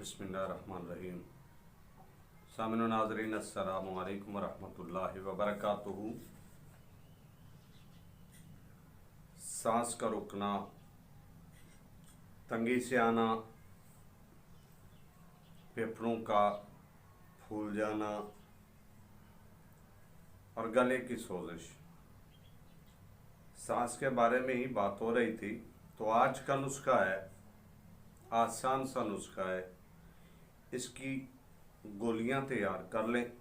बिस्मिल्लाहिर्रहमानिर्रहीम। सामिन नाज़रीन अस्सलामु अलैकुम वरहमतुल्लाहि वबरकातुहू। सांस का रुकना, तंगी से आना, फेफड़ों का फूल जाना और गले की सोजिश, सांस के बारे में ही बात हो रही थी। तो आज का नुस्खा है, आसान सा नुस्खा है। इसकी गोलियां तैयार कर लें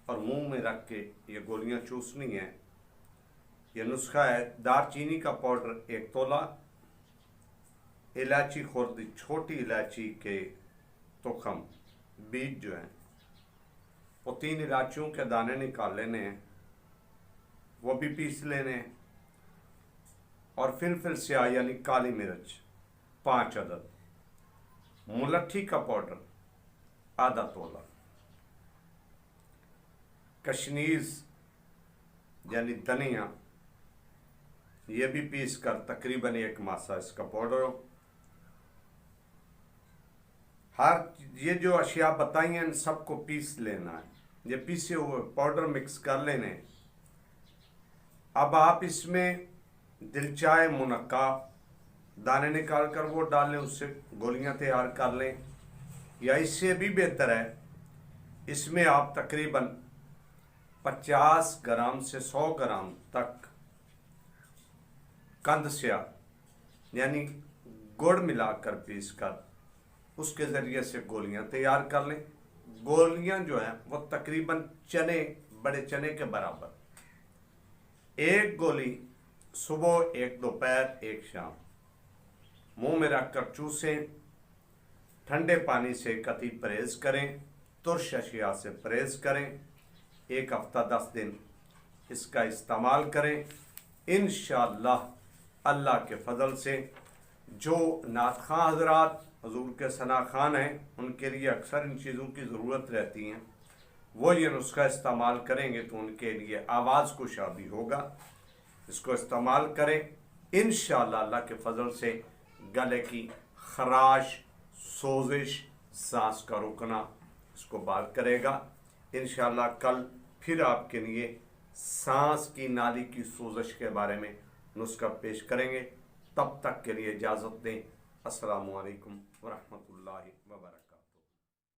और मुंह में रख के ये गोलियां चूसनी है। ये नुस्खा है, दालचीनी का पाउडर 1 तोला, इलायची खुर्द, छोटी इलायची के तुखम बीज जो हैं वो 3 इलायचियों के दाने निकाल लेने हैं, वो भी पीस लेने हैं। और फिलफिल स्याह यानी काली मिर्च 5 अदद, मुलट्ठी का पाउडर आधा तोला, कशनीज यानी धनिया ये भी पीस कर तकरीबन 1 मासा इसका पाउडर हो। ये जो अशिया बताई हैं इन सबको पीस लेना है। ये पीसे हुए पाउडर मिक्स कर लेने। अब आप इसमें दिलचाहे मुनक्का दाने निकाल कर वो डाल लें, उससे गोलियां तैयार कर लें। या इससे भी बेहतर है, इसमें आप तकरीबन 50 ग्राम से 100 ग्राम तक कंद स्याह यानी गुड़ मिलाकर पीस कर उसके ज़रिए से गोलियां तैयार कर लें। गोलियां जो हैं वो तकरीबन चने, बड़े चने के बराबर, 1 गोली सुबह, 1 दोपहर, 1 शाम मुंह में रखकर चूसें। ठंडे पानी से कतई परहेज करें, तुर्श अशिया से परहेज करें। 1 हफ्ता 10 दिन इसका इस्तेमाल करें। इंशाअल्लाह अल्लाह के फजल से जो नात खां हजरात हजूर के सना खान हैं, उनके लिए अक्सर इन चीज़ों की ज़रूरत रहती हैं, वो ये नुस्खा इस्तेमाल करेंगे तो उनके लिए आवाज़ कुशा भी होगा। इसको इस्तेमाल करें, इंशाअल्लाह अल्लाह के फजल से गले की खराश, सोजिश, सांस का रुकना इसको बात करेगा। इंशाअल्लाह कल फिर आपके लिए सांस की नाली की सोजिश के बारे में नुस्खा पेश करेंगे। तब तक के लिए इजाज़त दें। अस्सलामु अलैकुम वरहमतुल्लाहि।